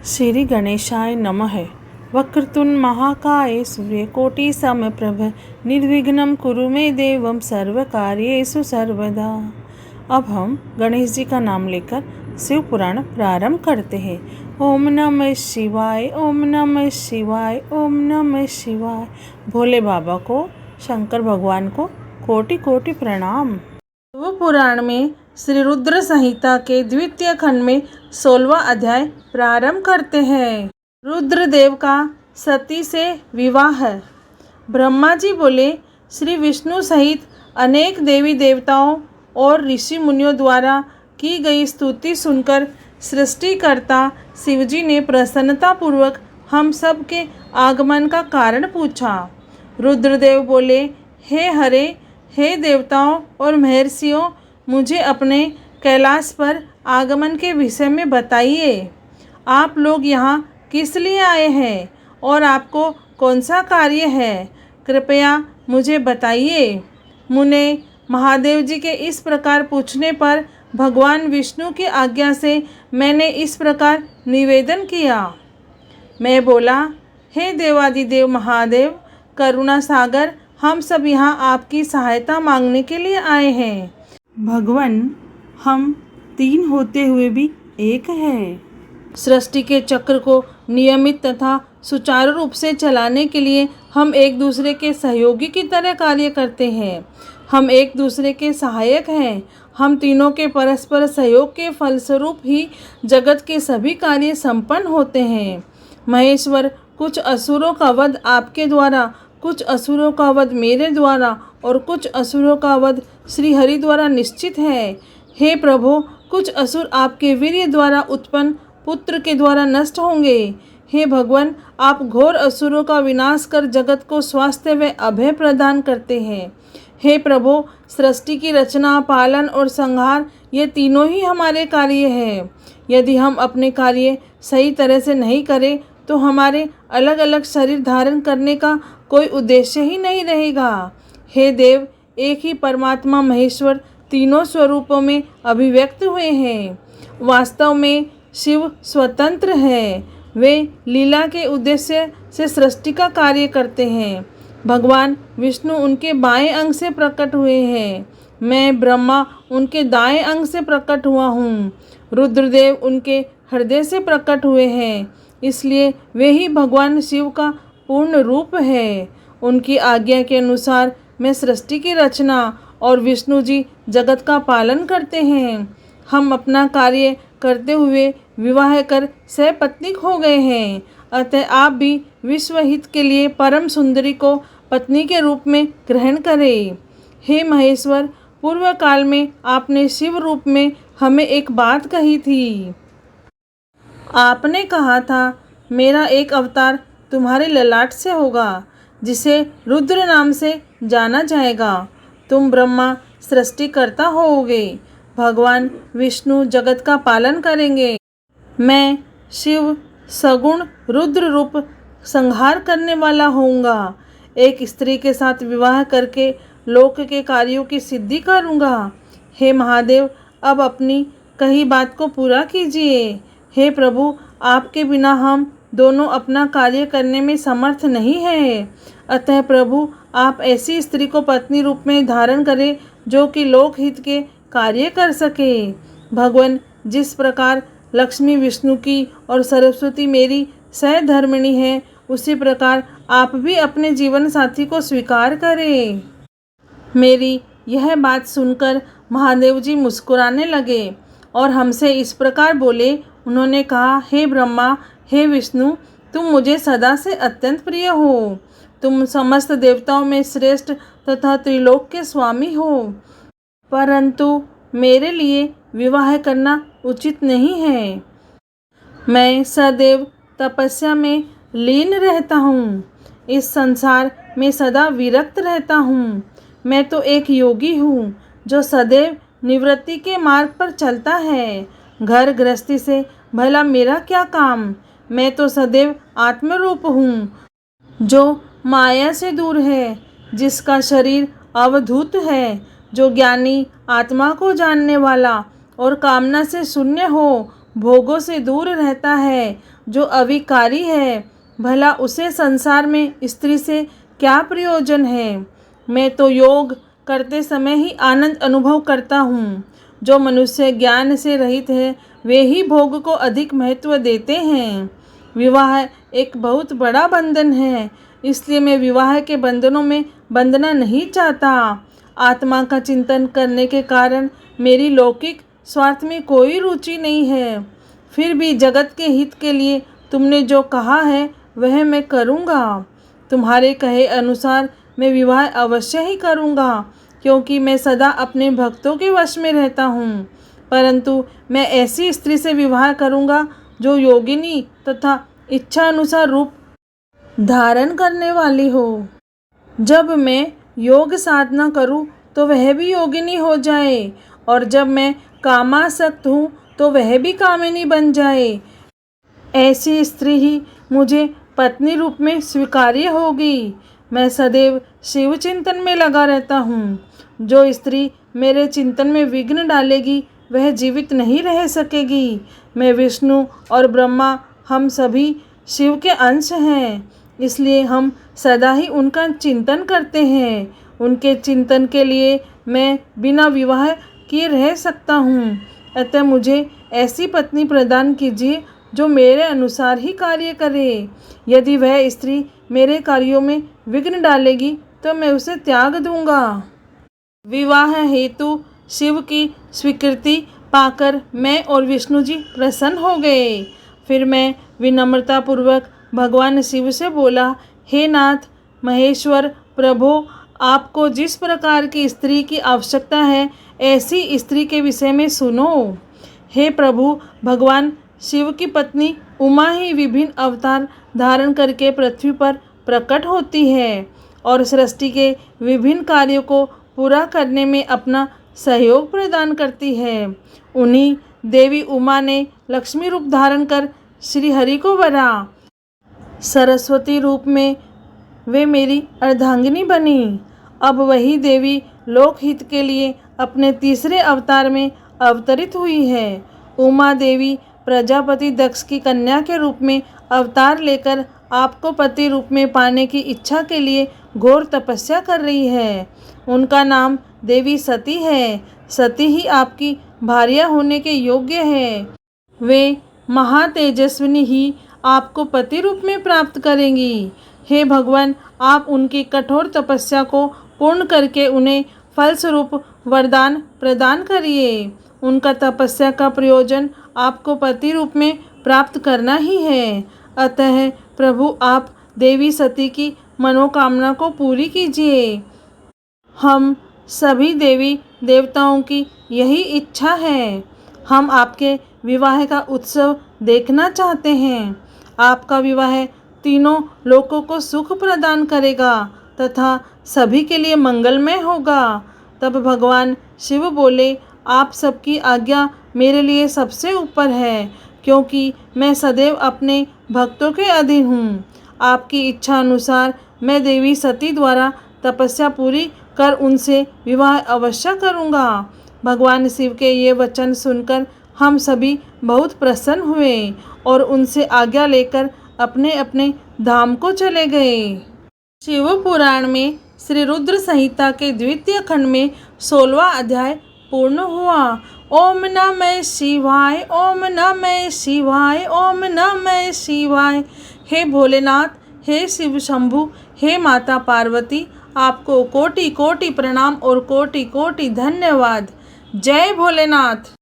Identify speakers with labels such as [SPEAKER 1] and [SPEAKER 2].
[SPEAKER 1] श्री गणेशाय नमः। वक्रतुंड महाकाय सूर्यकोटि समप्रभ निर्विघ्नं कुरु मे देवं सर्वकार्येषु सर्वदा। अब हम गणेश जी का नाम लेकर शिव पुराण प्रारंभ करते हैं। ओम नमः शिवाय, ओम नमः शिवाय, ओम नमः शिवाय। भोले बाबा को, शंकर भगवान को कोटि कोटि प्रणाम। शिव पुराण में श्री रुद्र संहिता के द्वितीय खंड में 16वां अध्याय प्रारंभ करते हैं। रुद्रदेव का सती से विवाह। ब्रह्मा जी बोले, श्री विष्णु सहित अनेक देवी देवताओं और ऋषि मुनियों द्वारा की गई स्तुति सुनकर सृष्टिकर्ता शिवजी ने प्रसन्नतापूर्वक हम सब के आगमन का कारण पूछा। रुद्रदेव बोले, हे हरे, हे देवताओं और महर्षियों, मुझे अपने कैलाश पर आगमन के विषय में बताइए। आप लोग यहाँ किस लिए आए हैं और आपको कौन सा कार्य है, कृपया मुझे बताइए। मुने महादेव जी के इस प्रकार पूछने पर भगवान विष्णु की आज्ञा से मैंने इस प्रकार निवेदन किया। मैं बोला, हे देवादिदेव महादेव, करुणा सागर, हम सब यहाँ आपकी सहायता मांगने के लिए आए हैं। भगवान, हम तीन होते हुए भी एक है। सृष्टि के चक्र को नियमित तथा सुचारू रूप से चलाने के लिए हम एक दूसरे के सहयोगी की तरह कार्य करते हैं। हम एक दूसरे के सहायक हैं। हम तीनों के परस्पर सहयोग के फलस्वरूप ही जगत के सभी कार्य संपन्न होते हैं। महेश्वर, कुछ असुरों का वध आपके द्वारा, कुछ असुरों का वध मेरे द्वारा और कुछ असुरों का वध श्री हरि द्वारा निश्चित है। हे प्रभु, कुछ असुर आपके वीर्य द्वारा उत्पन्न पुत्र के द्वारा नष्ट होंगे। हे भगवान, आप घोर असुरों का विनाश कर जगत को स्वास्थ्य व अभय प्रदान करते हैं। हे प्रभु, सृष्टि की रचना, पालन और संहार, ये तीनों ही हमारे कार्य हैं। यदि हम अपने कार्य सही तरह से नहीं करें तो हमारे अलग अलग शरीर धारण करने का कोई उद्देश्य ही नहीं रहेगा। हे देव, एक ही परमात्मा महेश्वर तीनों स्वरूपों में अभिव्यक्त हुए हैं। वास्तव में शिव स्वतंत्र है। वे लीला के उद्देश्य से सृष्टि का कार्य करते हैं। भगवान विष्णु उनके बाएं अंग से प्रकट हुए हैं। मैं ब्रह्मा उनके दाएं अंग से प्रकट हुआ हूँ। रुद्रदेव उनके हृदय से प्रकट हुए हैं, इसलिए वे ही भगवान शिव का पूर्ण रूप है। उनकी आज्ञा के अनुसार मैं सृष्टि की रचना और विष्णु जी जगत का पालन करते हैं। हम अपना कार्य करते हुए विवाह कर सपत्नीक हो गए हैं। अतः आप भी विश्व हित के लिए परम सुंदरी को पत्नी के रूप में ग्रहण करें। हे महेश्वर, पूर्व काल में आपने शिव रूप में हमें एक बात कही थी। आपने कहा था, मेरा एक अवतार तुम्हारे ललाट से होगा, जिसे रुद्र नाम से जाना जाएगा। तुम ब्रह्मा सृष्टिकर्ता होोगे, भगवान विष्णु जगत का पालन करेंगे। मैं शिव सगुण रुद्र रूप संहार करने वाला होऊंगा। एक स्त्री के साथ विवाह करके लोक के कार्यों की सिद्धि करूंगा। हे महादेव, अब अपनी कही बात को पूरा कीजिए। हे प्रभु, आपके बिना हम दोनों अपना कार्य करने में समर्थ नहीं हैं। अतः प्रभु, आप ऐसी स्त्री को पत्नी रूप में धारण करें जो कि लोकहित के कार्य कर सके। भगवान, जिस प्रकार लक्ष्मी विष्णु की और सरस्वती मेरी सहधर्मिणी है, उसी प्रकार आप भी अपने जीवन साथी को स्वीकार करें। मेरी यह बात सुनकर महादेव जी मुस्कुराने लगे और हमसे इस प्रकार बोले। उन्होंने कहा, हे ब्रह्मा, हे विष्णु, तुम मुझे सदा से अत्यंत प्रिय हो। तुम समस्त देवताओं में श्रेष्ठ तथा त्रिलोक के स्वामी हो, परंतु मेरे लिए विवाह करना उचित नहीं है। मैं सदैव तपस्या में लीन रहता हूँ। इस संसार में सदा विरक्त रहता हूँ। मैं तो एक योगी हूँ जो सदैव निवृत्ति के मार्ग पर चलता है। घर गृहस्थी से भला मेरा क्या काम। मैं तो सदैव आत्मरूप हूँ जो माया से दूर है, जिसका शरीर अवधूत है, जो ज्ञानी, आत्मा को जानने वाला और कामना से शून्य हो, भोगों से दूर रहता है, जो अविकारी है, भला उसे संसार में स्त्री से क्या प्रयोजन है। मैं तो योग करते समय ही आनंद अनुभव करता हूँ। जो मनुष्य ज्ञान से रहित है वे ही भोग को अधिक महत्व देते हैं। विवाह एक बहुत बड़ा बंधन है, इसलिए मैं विवाह के बंधनों में बंधना नहीं चाहता। आत्मा का चिंतन करने के कारण मेरी लौकिक स्वार्थ में कोई रुचि नहीं है। फिर भी जगत के हित के लिए तुमने जो कहा है वह मैं करूँगा। तुम्हारे कहे अनुसार मैं विवाह अवश्य ही करूँगा, क्योंकि मैं सदा अपने भक्तों के वश में रहता हूँ। परंतु मैं ऐसी स्त्री से विवाह करूँगा जो योगिनी तथा इच्छा अनुसार रूप धारण करने वाली हो। जब मैं योग साधना करूँ तो वह भी योगिनी हो जाए, और जब मैं कामासक्त हूँ तो वह भी कामिनी बन जाए। ऐसी स्त्री ही मुझे पत्नी रूप में स्वीकार्य होगी। मैं सदैव शिव चिंतन में लगा रहता हूँ। जो स्त्री मेरे चिंतन में विघ्न डालेगी वह जीवित नहीं रह सकेगी। मैं विष्णु और ब्रह्मा हम सभी शिव के अंश हैं, इसलिए हम सदा ही उनका चिंतन करते हैं। उनके चिंतन के लिए मैं बिना विवाह किए रह सकता हूँ। अतः मुझे ऐसी पत्नी प्रदान कीजिए जो मेरे अनुसार ही कार्य करे। यदि वह स्त्री मेरे कार्यों में विघ्न डालेगी तो मैं उसे त्याग दूंगा। विवाह हेतु शिव की स्वीकृति पाकर मैं और विष्णु जी प्रसन्न हो गए। फिर मैं विनम्रतापूर्वक भगवान शिव से बोला, हे नाथ महेश्वर प्रभो, आपको जिस प्रकार की स्त्री की आवश्यकता है ऐसी स्त्री के विषय में सुनो। हे प्रभु, भगवान शिव की पत्नी उमा ही विभिन्न अवतार धारण करके पृथ्वी पर प्रकट होती है और सृष्टि के विभिन्न कार्यों को पूरा करने में अपना सहयोग प्रदान करती है। उन्हीं देवी उमा ने लक्ष्मी रूप धारण कर श्री हरि को वरा। सरस्वती रूप में वे मेरी अर्धांगिनी बनी। अब वही देवी लोकहित के लिए अपने तीसरे अवतार में अवतरित हुई है। उमा देवी प्रजापति दक्ष की कन्या के रूप में अवतार लेकर आपको पति रूप में पाने की इच्छा के लिए घोर तपस्या कर रही है। उनका नाम देवी सती है। सती ही आपकी भार्या होने के योग्य है। वे महातेजस्विनी ही आपको पति रूप में प्राप्त करेंगी। हे भगवान, आप उनकी कठोर तपस्या को पूर्ण करके उन्हें फलस्वरूप वरदान प्रदान करिए। उनका तपस्या का प्रयोजन आपको पति रूप में प्राप्त करना ही है। अतः प्रभु, आप देवी सती की मनोकामना को पूरी कीजिए। हम सभी देवी देवताओं की यही इच्छा है। हम आपके विवाह का उत्सव देखना चाहते हैं। आपका विवाह तीनों लोकों को सुख प्रदान करेगा तथा सभी के लिए मंगलमय होगा। तब भगवान शिव बोले, आप सबकी आज्ञा मेरे लिए सबसे ऊपर है, क्योंकि मैं सदैव अपने भक्तों के अधीन हूँ। आपकी इच्छा अनुसार मैं देवी सती द्वारा तपस्या पूरी कर उनसे विवाह अवश्य करूँगा। भगवान शिव के ये वचन सुनकर हम सभी बहुत प्रसन्न हुए और उनसे आज्ञा लेकर अपने अपने धाम को चले गए। शिव पुराण में श्री रुद्र संहिता के द्वितीय खंड में 16वां अध्याय पूर्ण हुआ। ओम नमः शिवाय, ओम नमः शिवाय, ओम नमः शिवाय। हे भोलेनाथ, हे शिव शंभु, हे माता पार्वती, आपको कोटि कोटि प्रणाम और कोटि कोटि धन्यवाद। जय भोलेनाथ।